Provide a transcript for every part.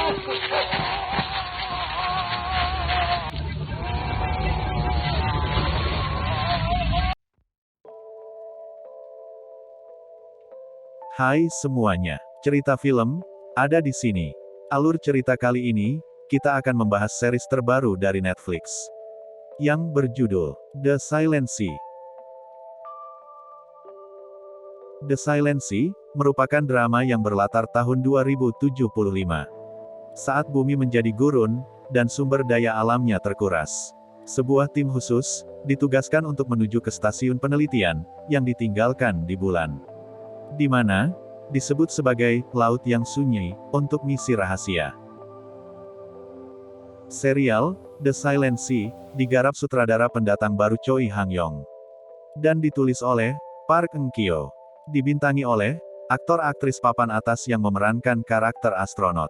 Hai semuanya, cerita film ada di sini. Alur cerita kali ini, kita akan membahas series terbaru dari Netflix yang berjudul The Silent Sea. The Silent Sea merupakan drama yang berlatar tahun 2075. Saat bumi menjadi gurun, dan sumber daya alamnya terkuras. Sebuah tim khusus ditugaskan untuk menuju ke stasiun penelitian yang ditinggalkan di bulan, di mana disebut sebagai Laut yang Sunyi untuk misi rahasia. Serial The Silent Sea digarap sutradara pendatang baru Choi Hang-yong dan ditulis oleh Park Eun-kyo. Dibintangi oleh aktor-aktris papan atas yang memerankan karakter astronot.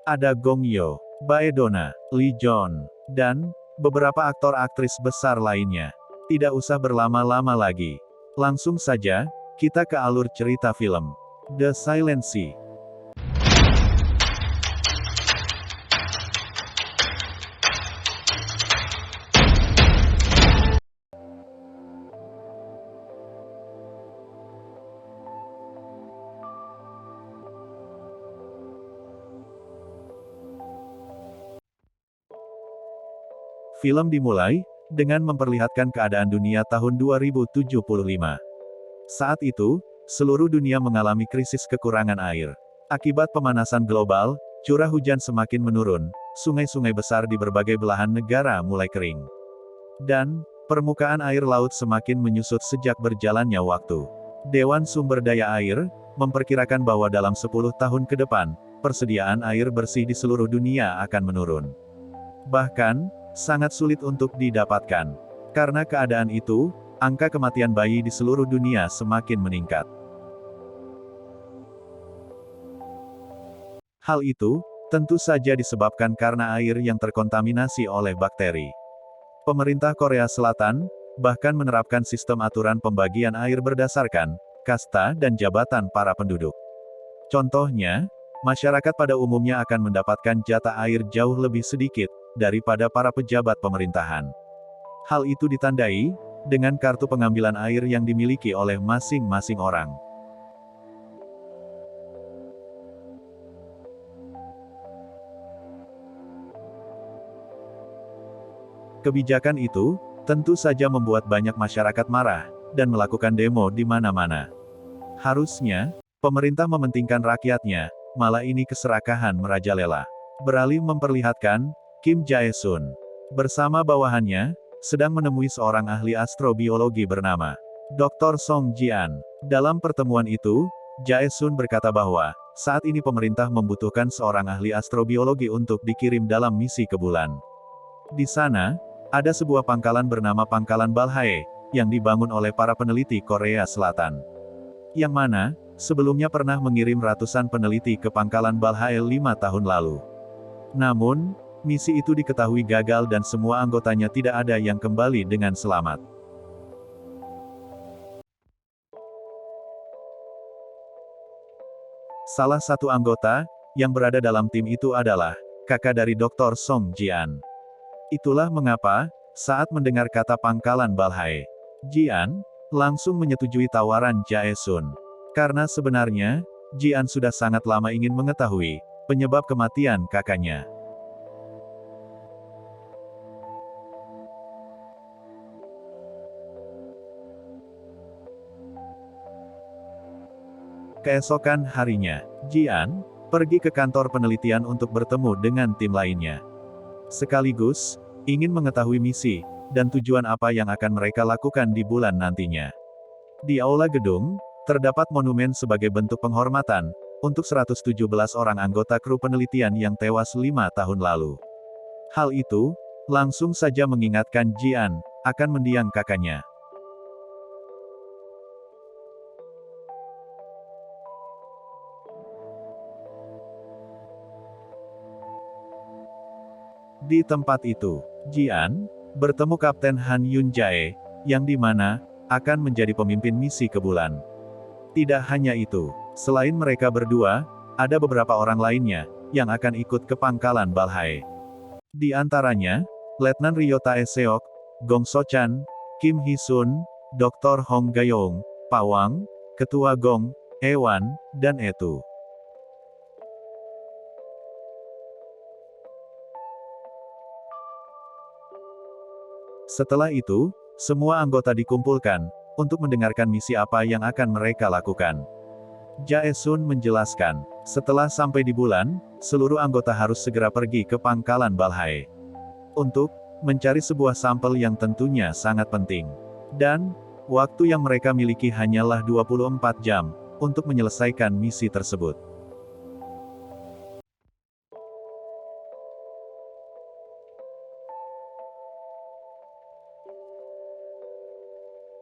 Ada Gong Yoo, Bae Donna, Lee Joon, dan beberapa aktor-aktris besar lainnya. Tidak usah berlama-lama lagi. Langsung saja kita ke alur cerita film The Silent Sea. Film dimulai dengan memperlihatkan keadaan dunia tahun 2075. Saat itu, seluruh dunia mengalami krisis kekurangan air. Akibat pemanasan global, curah hujan semakin menurun, sungai-sungai besar di berbagai belahan negara mulai kering. Dan, permukaan air laut semakin menyusut sejak berjalannya waktu. Dewan Sumber Daya Air memperkirakan bahwa dalam 10 tahun ke depan, persediaan air bersih di seluruh dunia akan menurun. Bahkan, sangat sulit untuk didapatkan. Karena keadaan itu, angka kematian bayi di seluruh dunia semakin meningkat. Hal itu, tentu saja disebabkan karena air yang terkontaminasi oleh bakteri. Pemerintah Korea Selatan, bahkan menerapkan sistem aturan pembagian air berdasarkan kasta dan jabatan para penduduk. Contohnya, masyarakat pada umumnya akan mendapatkan jatah air jauh lebih sedikit daripada para pejabat pemerintahan. Hal itu ditandai dengan kartu pengambilan air yang dimiliki oleh masing-masing orang. Kebijakan itu tentu saja membuat banyak masyarakat marah dan melakukan demo di mana-mana. Harusnya pemerintah mementingkan rakyatnya, malah ini keserakahan merajalela. Beralih memperlihatkan Kim Jae-sun bersama bawahannya sedang menemui seorang ahli astrobiologi bernama Dr. Song Jian. Dalam pertemuan itu, Jae-sun berkata bahwa saat ini pemerintah membutuhkan seorang ahli astrobiologi untuk dikirim dalam misi ke bulan. Di sana, ada sebuah pangkalan bernama Pangkalan Balhae yang dibangun oleh para peneliti Korea Selatan. Yang mana, sebelumnya pernah mengirim ratusan peneliti ke Pangkalan Balhae 5 tahun lalu. Namun, misi itu diketahui gagal dan semua anggotanya tidak ada yang kembali dengan selamat. Salah satu anggota yang berada dalam tim itu adalah kakak dari Dr. Song Jian. Itulah mengapa, saat mendengar kata Pangkalan Balhae, Jian langsung menyetujui tawaran Jae-sun. Karena sebenarnya, Jian sudah sangat lama ingin mengetahui penyebab kematian kakaknya. Keesokan harinya, Jian pergi ke kantor penelitian untuk bertemu dengan tim lainnya. Sekaligus, ingin mengetahui misi dan tujuan apa yang akan mereka lakukan di bulan nantinya. Di aula gedung, terdapat monumen sebagai bentuk penghormatan untuk 117 orang anggota kru penelitian yang tewas 5 tahun lalu. Hal itu langsung saja mengingatkan Jian akan mendiang kakaknya. Di tempat itu, Jian bertemu Kapten Han Yun-jae, yang dimana akan menjadi pemimpin misi ke bulan. Tidak hanya itu, selain mereka berdua, ada beberapa orang lainnya yang akan ikut ke pangkalan Balhae. Di antaranya, Letnan Ryota Seok, Gong So-chan, Kim Hee-sun, Dr. Hong Gayong, Pawang, Ketua Gong, Ewan, dan Etu. Setelah itu, semua anggota dikumpulkan, untuk mendengarkan misi apa yang akan mereka lakukan. Jae-sun menjelaskan, setelah sampai di bulan, seluruh anggota harus segera pergi ke pangkalan Balhae. Untuk mencari sebuah sampel yang tentunya sangat penting. Dan, waktu yang mereka miliki hanyalah 24 jam, untuk menyelesaikan misi tersebut.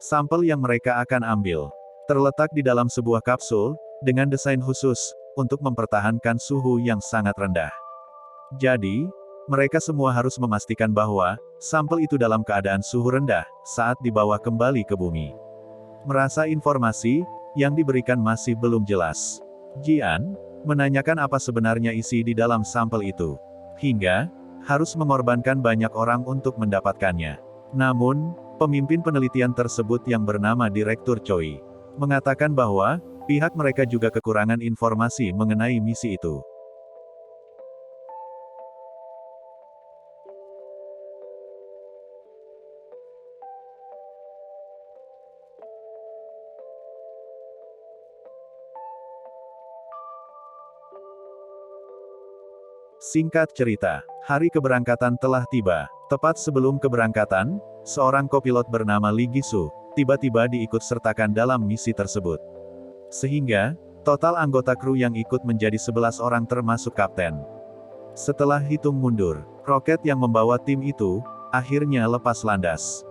Sampel yang mereka akan ambil terletak di dalam sebuah kapsul dengan desain khusus untuk mempertahankan suhu yang sangat rendah. Jadi, mereka semua harus memastikan bahwa sampel itu dalam keadaan suhu rendah saat dibawa kembali ke bumi. Merasa informasi yang diberikan masih belum jelas, Jian menanyakan apa sebenarnya isi di dalam sampel itu, hingga harus mengorbankan banyak orang untuk mendapatkannya. Namun, pemimpin penelitian tersebut yang bernama Direktur Choi, mengatakan bahwa, pihak mereka juga kekurangan informasi mengenai misi itu. Singkat cerita, hari keberangkatan telah tiba. Tepat sebelum keberangkatan, seorang kopilot bernama Lee Gi-soo, tiba-tiba diikut sertakan dalam misi tersebut. Sehingga, total anggota kru yang ikut menjadi 11 orang termasuk kapten. Setelah hitung mundur, roket yang membawa tim itu, akhirnya lepas landas.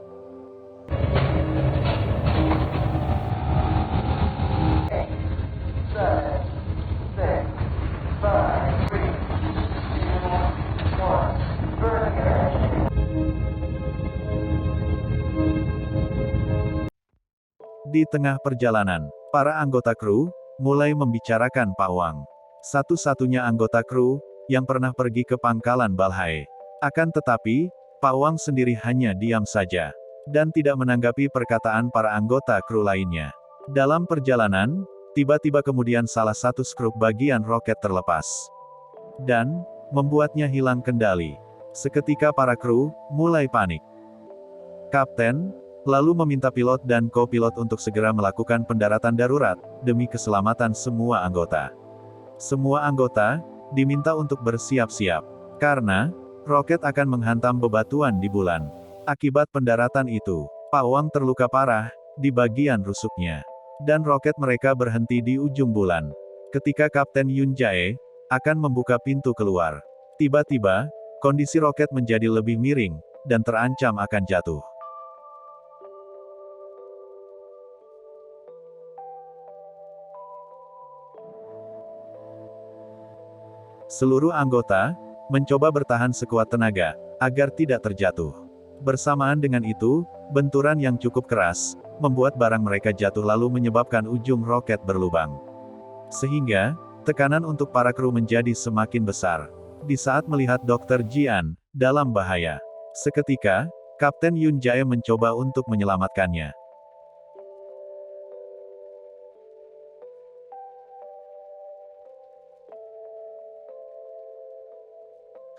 Di tengah perjalanan, para anggota kru mulai membicarakan Pak Wang. Satu-satunya anggota kru yang pernah pergi ke pangkalan Balhae. Akan tetapi, Pak Wang sendiri hanya diam saja dan tidak menanggapi perkataan para anggota kru lainnya. Dalam perjalanan, tiba-tiba kemudian salah satu skrup bagian roket terlepas dan membuatnya hilang kendali. Seketika para kru mulai panik. Kapten lalu meminta pilot dan co-pilot untuk segera melakukan pendaratan darurat, demi keselamatan semua anggota. Semua anggota diminta untuk bersiap-siap, karena roket akan menghantam bebatuan di bulan. Akibat pendaratan itu, Pak Wang terluka parah di bagian rusuknya, dan roket mereka berhenti di ujung bulan. Ketika Kapten Yun Jae akan membuka pintu keluar, tiba-tiba kondisi roket menjadi lebih miring dan terancam akan jatuh. Seluruh anggota mencoba bertahan sekuat tenaga agar tidak terjatuh. Bersamaan dengan itu, benturan yang cukup keras membuat barang mereka jatuh lalu menyebabkan ujung roket berlubang. Sehingga, tekanan untuk para kru menjadi semakin besar. Di saat melihat Dr. Jian dalam bahaya, seketika, Kapten Yun Jae mencoba untuk menyelamatkannya.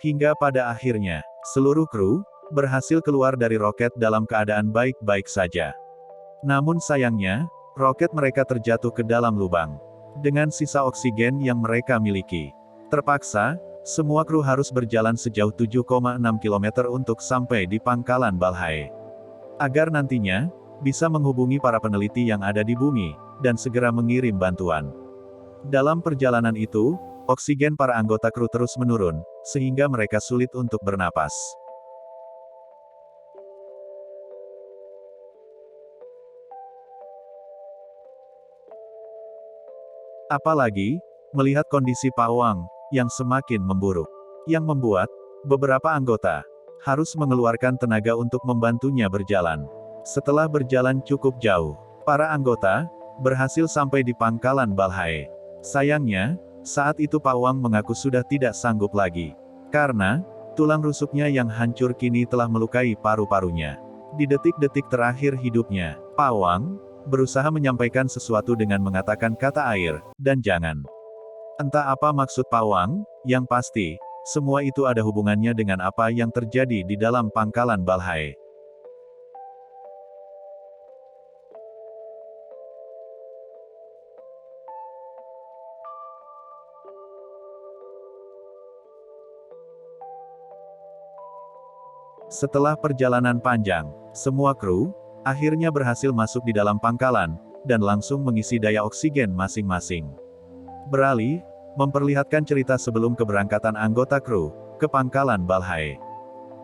Hingga pada akhirnya, seluruh kru berhasil keluar dari roket dalam keadaan baik-baik saja. Namun sayangnya, roket mereka terjatuh ke dalam lubang. Dengan sisa oksigen yang mereka miliki, terpaksa, semua kru harus berjalan sejauh 7,6 km untuk sampai di pangkalan Balhae. Agar nantinya, bisa menghubungi para peneliti yang ada di bumi, dan segera mengirim bantuan. Dalam perjalanan itu, oksigen para anggota kru terus menurun, sehingga mereka sulit untuk bernapas. Apalagi, melihat kondisi Pak Wang yang semakin memburuk, yang membuat beberapa anggota harus mengeluarkan tenaga untuk membantunya berjalan. Setelah berjalan cukup jauh, para anggota berhasil sampai di pangkalan Balhae. Sayangnya, Saat itu Pawang mengaku sudah tidak sanggup lagi. Karena, tulang rusuknya yang hancur kini telah melukai paru-parunya. Di detik-detik terakhir hidupnya, Pawang berusaha menyampaikan sesuatu dengan mengatakan kata air, dan jangan. Entah apa maksud Pawang, yang pasti, semua itu ada hubungannya dengan apa yang terjadi di dalam pangkalan Balhae. Setelah perjalanan panjang, semua kru akhirnya berhasil masuk di dalam pangkalan, dan langsung mengisi daya oksigen masing-masing. Beralih, memperlihatkan cerita sebelum keberangkatan anggota kru ke pangkalan Balhae.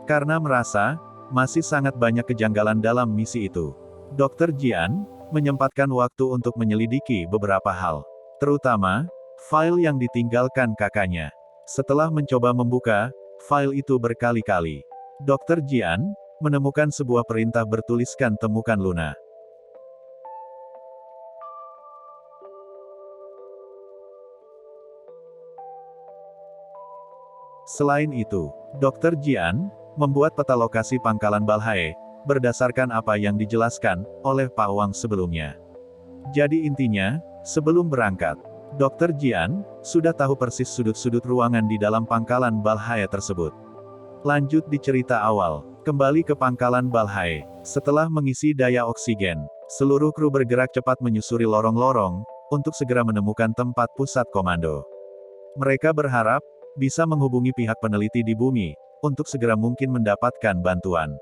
Karena merasa masih sangat banyak kejanggalan dalam misi itu, Dr. Jian menyempatkan waktu untuk menyelidiki beberapa hal, terutama file yang ditinggalkan kakaknya. Setelah mencoba membuka file itu berkali-kali, Dr. Jian menemukan sebuah perintah bertuliskan temukan Luna. Selain itu, Dr. Jian membuat peta lokasi pangkalan Balhae, berdasarkan apa yang dijelaskan oleh Pak Wang sebelumnya. Jadi intinya, sebelum berangkat, Dr. Jian sudah tahu persis sudut-sudut ruangan di dalam pangkalan Balhae tersebut. Lanjut di cerita awal, kembali ke pangkalan Balhae. Setelah mengisi daya oksigen, seluruh kru bergerak cepat menyusuri lorong-lorong, untuk segera menemukan tempat pusat komando. Mereka berharap bisa menghubungi pihak peneliti di bumi, untuk segera mungkin mendapatkan bantuan.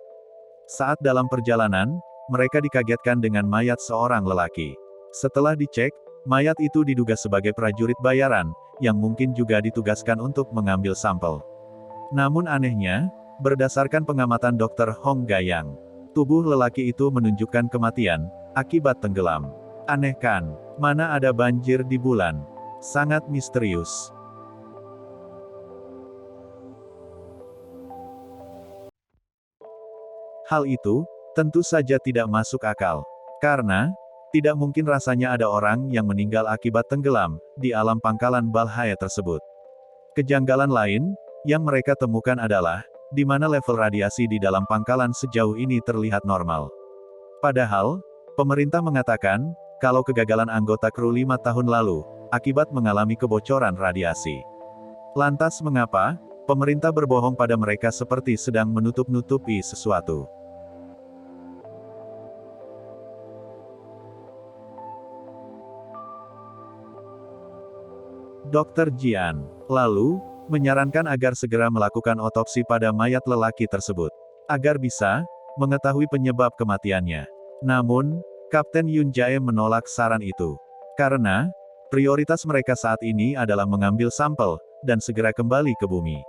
Saat dalam perjalanan, mereka dikagetkan dengan mayat seorang lelaki. Setelah dicek, mayat itu diduga sebagai prajurit bayaran, yang mungkin juga ditugaskan untuk mengambil sampel. Namun anehnya, berdasarkan pengamatan Dr. Hong Gayang, tubuh lelaki itu menunjukkan kematian akibat tenggelam. Aneh kan? Mana ada banjir di bulan? Sangat misterius. Hal itu tentu saja tidak masuk akal. Karena, tidak mungkin rasanya ada orang yang meninggal akibat tenggelam di alam pangkalan Balhae tersebut. Kejanggalan lain yang mereka temukan adalah, di mana level radiasi di dalam pangkalan sejauh ini terlihat normal. Padahal, pemerintah mengatakan, kalau kegagalan anggota kru 5 tahun lalu, akibat mengalami kebocoran radiasi. Lantas mengapa, pemerintah berbohong pada mereka seperti sedang menutup-nutupi sesuatu? Dr. Jian lalu menyarankan agar segera melakukan otopsi pada mayat lelaki tersebut, agar bisa mengetahui penyebab kematiannya. Namun, Kapten Yun Jae menolak saran itu. Karena, prioritas mereka saat ini adalah mengambil sampel, dan segera kembali ke bumi.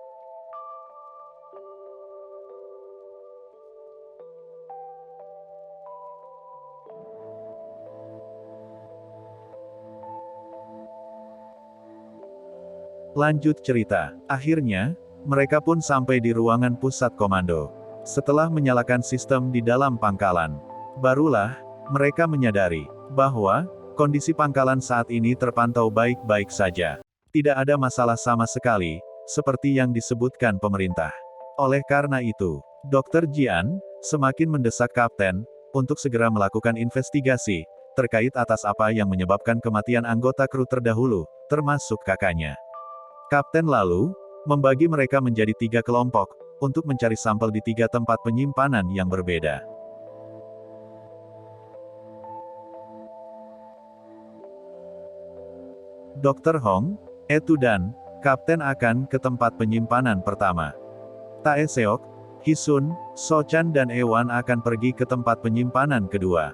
Lanjut cerita. Akhirnya, mereka pun sampai di ruangan pusat komando. Setelah menyalakan sistem di dalam pangkalan, barulah mereka menyadari bahwa kondisi pangkalan saat ini terpantau baik-baik saja. Tidak ada masalah sama sekali, seperti yang disebutkan pemerintah. Oleh karena itu, Dr. Jian semakin mendesak kapten untuk segera melakukan investigasi terkait atas apa yang menyebabkan kematian anggota kru terdahulu, termasuk kakaknya. Kapten lalu membagi mereka menjadi 3 kelompok untuk mencari sampel di 3 tempat penyimpanan yang berbeda. Dr. Hong, Etu dan Kapten akan ke tempat penyimpanan pertama. Tae Seok, Hisun, Sochan dan Ewan akan pergi ke tempat penyimpanan kedua.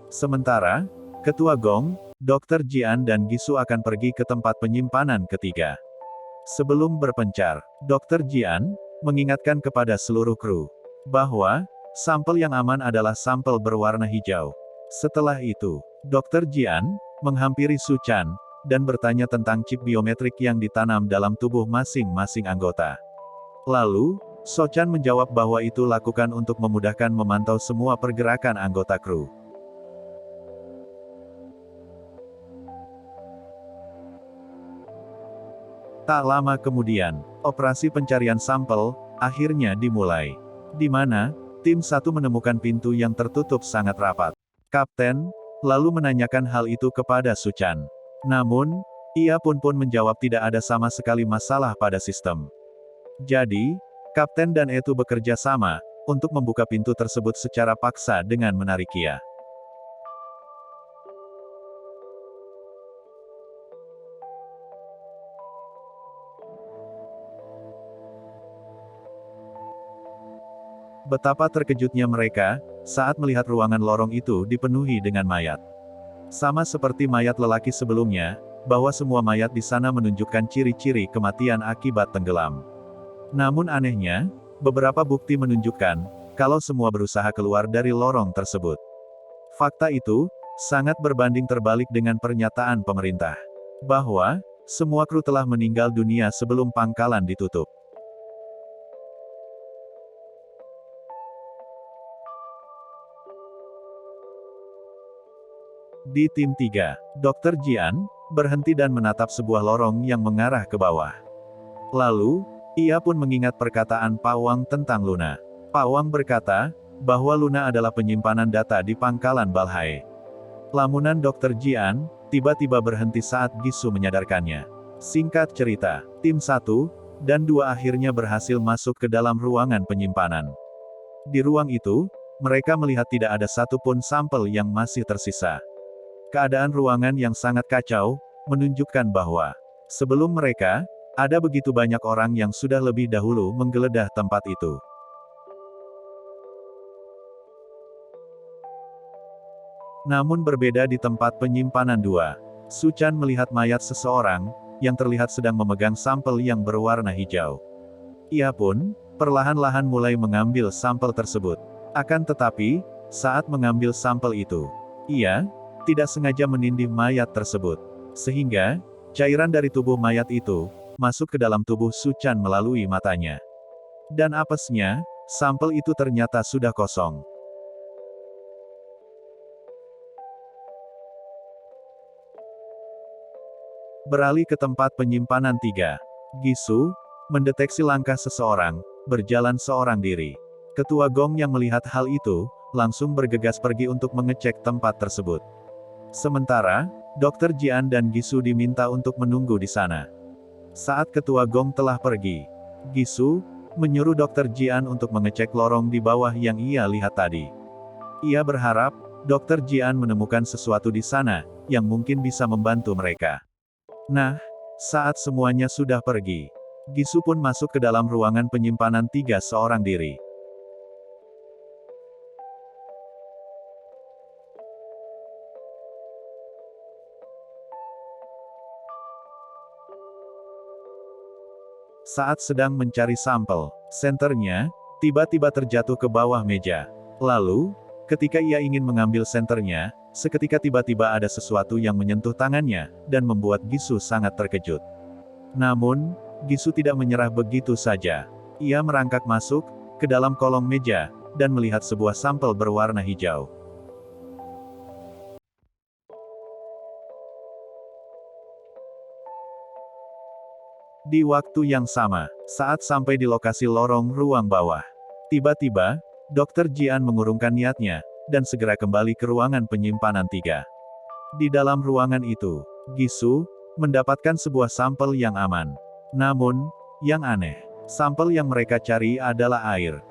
Sementara, Ketua Gong, Dr. Jian dan Gisu akan pergi ke tempat penyimpanan ketiga. Sebelum berpencar, Dr. Jian mengingatkan kepada seluruh kru bahwa sampel yang aman adalah sampel berwarna hijau. Setelah itu, Dr. Jian menghampiri Su Chan dan bertanya tentang chip biometrik yang ditanam dalam tubuh masing-masing anggota. Lalu, So Chan menjawab bahwa itu lakukan untuk memudahkan memantau semua pergerakan anggota kru. Tak lama kemudian, operasi pencarian sampel akhirnya dimulai. Di mana tim 1 menemukan pintu yang tertutup sangat rapat. Kapten lalu menanyakan hal itu kepada Su Chan. Namun, ia pun menjawab tidak ada sama sekali masalah pada sistem. Jadi, Kapten dan Etu bekerja sama untuk membuka pintu tersebut secara paksa dengan menarik Kia. Betapa terkejutnya mereka saat melihat ruangan lorong itu dipenuhi dengan mayat. Sama seperti mayat lelaki sebelumnya, bahwa semua mayat di sana menunjukkan ciri-ciri kematian akibat tenggelam. Namun anehnya, beberapa bukti menunjukkan kalau semua berusaha keluar dari lorong tersebut. Fakta itu sangat berbanding terbalik dengan pernyataan pemerintah bahwa semua kru telah meninggal dunia sebelum pangkalan ditutup. Di tim 3, Dr. Jian berhenti dan menatap sebuah lorong yang mengarah ke bawah. Lalu, ia pun mengingat perkataan Pak Wang tentang Luna. Pak Wang berkata bahwa Luna adalah penyimpanan data di pangkalan Balhae. Lamunan Dr. Jian tiba-tiba berhenti saat Gisu menyadarkannya. Singkat cerita, tim 1 dan 2 akhirnya berhasil masuk ke dalam ruangan penyimpanan. Di ruang itu, mereka melihat tidak ada satupun sampel yang masih tersisa. Keadaan ruangan yang sangat kacau menunjukkan bahwa sebelum mereka, ada begitu banyak orang yang sudah lebih dahulu menggeledah tempat itu. Namun berbeda di tempat penyimpanan 2. Su Chan melihat mayat seseorang yang terlihat sedang memegang sampel yang berwarna hijau. Ia pun perlahan-lahan mulai mengambil sampel tersebut. Akan tetapi, saat mengambil sampel itu, ia tidak sengaja menindih mayat tersebut. Sehingga, cairan dari tubuh mayat itu masuk ke dalam tubuh Su Chan melalui matanya. Dan apesnya, sampel itu ternyata sudah kosong. Beralih ke tempat penyimpanan 3. Gisu mendeteksi langkah seseorang berjalan seorang diri. Ketua Gong yang melihat hal itu langsung bergegas pergi untuk mengecek tempat tersebut. Sementara, Dr. Jian dan Gisu diminta untuk menunggu di sana. Saat Ketua Gong telah pergi, Gisu menyuruh Dr. Jian untuk mengecek lorong di bawah yang ia lihat tadi. Ia berharap Dr. Jian menemukan sesuatu di sana yang mungkin bisa membantu mereka. Nah, saat semuanya sudah pergi, Gisu pun masuk ke dalam ruangan penyimpanan 3 seorang diri. Saat sedang mencari sampel, senternya tiba-tiba terjatuh ke bawah meja. Lalu, ketika ia ingin mengambil senternya, seketika tiba-tiba ada sesuatu yang menyentuh tangannya, dan membuat Gisu sangat terkejut. Namun, Gisu tidak menyerah begitu saja. Ia merangkak masuk ke dalam kolong meja, dan melihat sebuah sampel berwarna hijau. Di waktu yang sama, saat sampai di lokasi lorong ruang bawah, tiba-tiba, Dr. Jian mengurungkan niatnya, dan segera kembali ke ruangan penyimpanan 3. Di dalam ruangan itu, Gisu mendapatkan sebuah sampel yang aman. Namun, yang aneh, sampel yang mereka cari adalah air.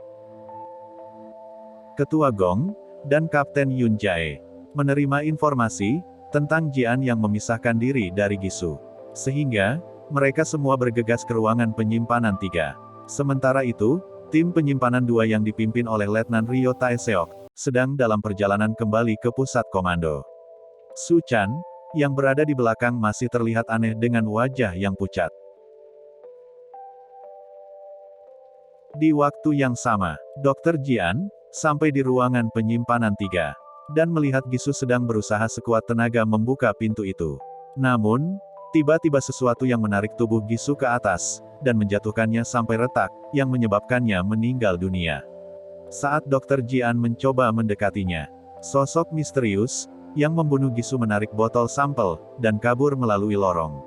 Ketua Gong dan Kapten Yun Jae menerima informasi tentang Jian yang memisahkan diri dari Gisu. Sehingga, mereka semua bergegas ke ruangan penyimpanan 3. Sementara itu, tim penyimpanan 2 yang dipimpin oleh Letnan Ryo Taeseok sedang dalam perjalanan kembali ke pusat komando. Su Chan, yang berada di belakang masih terlihat aneh dengan wajah yang pucat. Di waktu yang sama, Dr. Jian sampai di ruangan penyimpanan 3 dan melihat Gisu sedang berusaha sekuat tenaga membuka pintu itu. Namun, tiba-tiba sesuatu yang menarik tubuh Gisu ke atas, dan menjatuhkannya sampai retak, yang menyebabkannya meninggal dunia. Saat Dr. Jian mencoba mendekatinya, sosok misterius, yang membunuh Gisu menarik botol sampel, dan kabur melalui lorong.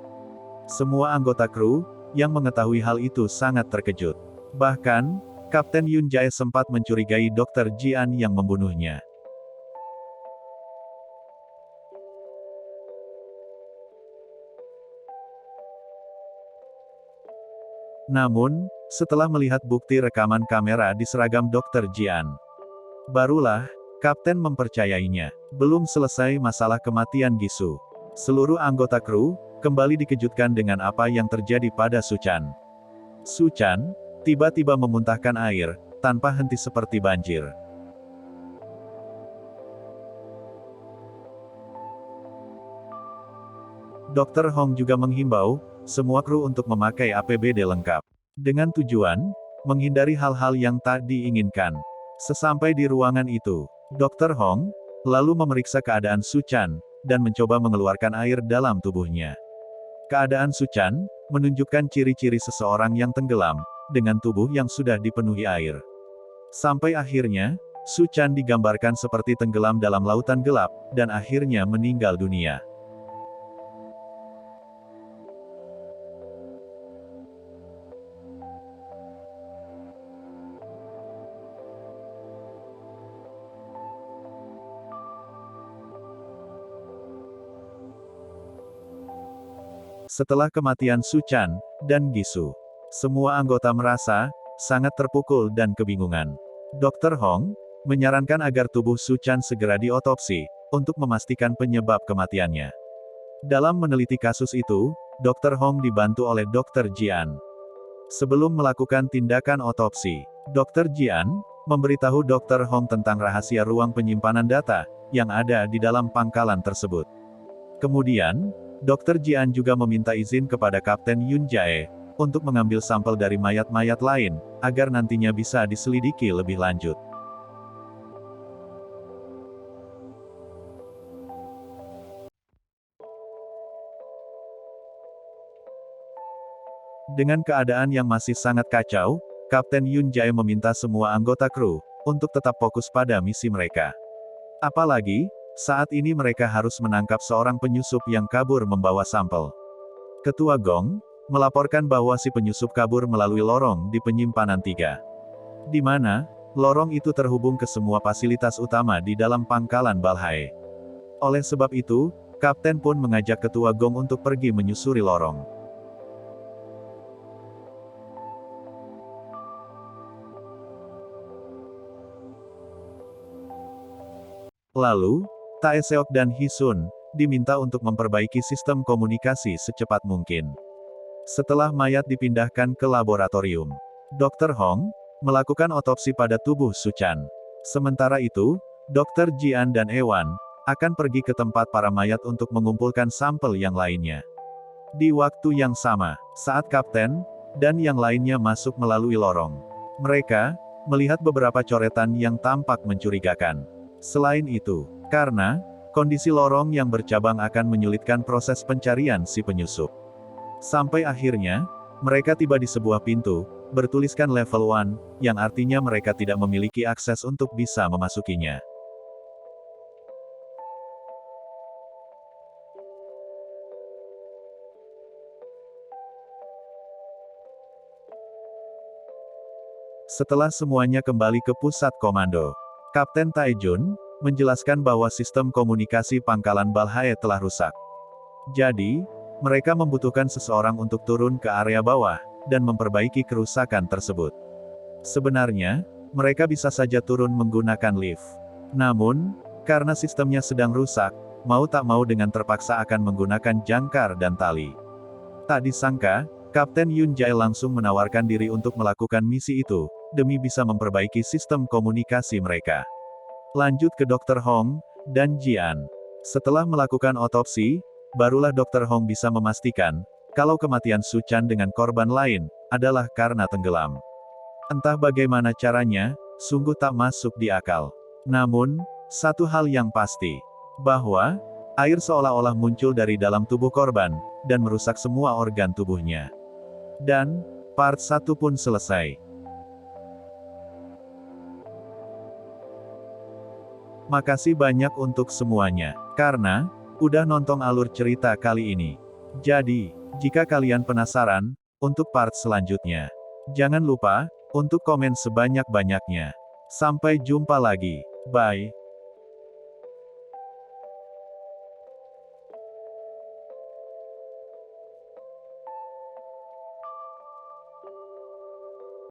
Semua anggota kru yang mengetahui hal itu sangat terkejut. Bahkan, Kapten Yun Jae sempat mencurigai Dr. Jian yang membunuhnya. Namun, setelah melihat bukti rekaman kamera di seragam Dr. Jian, barulah Kapten mempercayainya. Belum selesai masalah kematian Gisu. Seluruh anggota kru kembali dikejutkan dengan apa yang terjadi pada Suchan. Suchan tiba-tiba memuntahkan air tanpa henti seperti banjir. Dr. Hong juga menghimbau semua kru untuk memakai APBD lengkap, dengan tujuan menghindari hal-hal yang tak diinginkan. Sesampai di ruangan itu, Dr. Hong lalu memeriksa keadaan Suchan dan mencoba mengeluarkan air dalam tubuhnya. Keadaan Suchan menunjukkan ciri-ciri seseorang yang tenggelam dengan tubuh yang sudah dipenuhi air. Sampai akhirnya, Suchan digambarkan seperti tenggelam dalam lautan gelap dan akhirnya meninggal dunia. Setelah kematian Suchan dan Gisu, semua anggota merasa sangat terpukul dan kebingungan. Dr. Hong menyarankan agar tubuh Suchan segera diotopsi untuk memastikan penyebab kematiannya. Dalam meneliti kasus itu, Dr. Hong dibantu oleh Dr. Jian. Sebelum melakukan tindakan otopsi, Dr. Jian memberitahu Dr. Hong tentang rahasia ruang penyimpanan data yang ada di dalam pangkalan tersebut. Kemudian, Dr. Jian juga meminta izin kepada Kapten Yun Jae untuk mengambil sampel dari mayat-mayat lain, agar nantinya bisa diselidiki lebih lanjut. Dengan keadaan yang masih sangat kacau, Kapten Yun Jae meminta semua anggota kru untuk tetap fokus pada misi mereka. Apalagi, saat ini mereka harus menangkap seorang penyusup yang kabur membawa sampel. Ketua Gong melaporkan bahwa si penyusup kabur melalui lorong di penyimpanan 3. Di mana, lorong itu terhubung ke semua fasilitas utama di dalam pangkalan Balhae. Oleh sebab itu, Kapten pun mengajak Ketua Gong untuk pergi menyusuri lorong. Lalu, Tae Seok dan Hisun diminta untuk memperbaiki sistem komunikasi secepat mungkin. Setelah mayat dipindahkan ke laboratorium, Dr. Hong melakukan otopsi pada tubuh Suchan. Sementara itu, Dr. Jian dan Ewan akan pergi ke tempat para mayat untuk mengumpulkan sampel yang lainnya. Di waktu yang sama, saat Kapten dan yang lainnya masuk melalui lorong, mereka melihat beberapa coretan yang tampak mencurigakan. Selain itu, karena kondisi lorong yang bercabang akan menyulitkan proses pencarian si penyusup. Sampai akhirnya, mereka tiba di sebuah pintu, bertuliskan level 1, yang artinya mereka tidak memiliki akses untuk bisa memasukinya. Setelah semuanya kembali ke pusat komando, Kapten Taejun menjelaskan bahwa sistem komunikasi pangkalan Balhae telah rusak. Jadi, mereka membutuhkan seseorang untuk turun ke area bawah dan memperbaiki kerusakan tersebut. Sebenarnya, mereka bisa saja turun menggunakan lift. Namun, karena sistemnya sedang rusak, mau tak mau dengan terpaksa akan menggunakan jangkar dan tali. Tak disangka, Kapten Yun Jae langsung menawarkan diri untuk melakukan misi itu, demi bisa memperbaiki sistem komunikasi mereka. Lanjut ke Dr. Hong dan Jian. Setelah melakukan otopsi, barulah Dr. Hong bisa memastikan kalau kematian Suchan dengan korban lain adalah karena tenggelam. Entah bagaimana caranya, sungguh tak masuk di akal. Namun, satu hal yang pasti, bahwa air seolah-olah muncul dari dalam tubuh korban dan merusak semua organ tubuhnya. Dan part 1 pun selesai. Makasih banyak untuk semuanya, karena udah nonton alur cerita kali ini. Jadi, jika kalian penasaran, untuk part selanjutnya. Jangan lupa untuk komen sebanyak-banyaknya. Sampai jumpa lagi. Bye.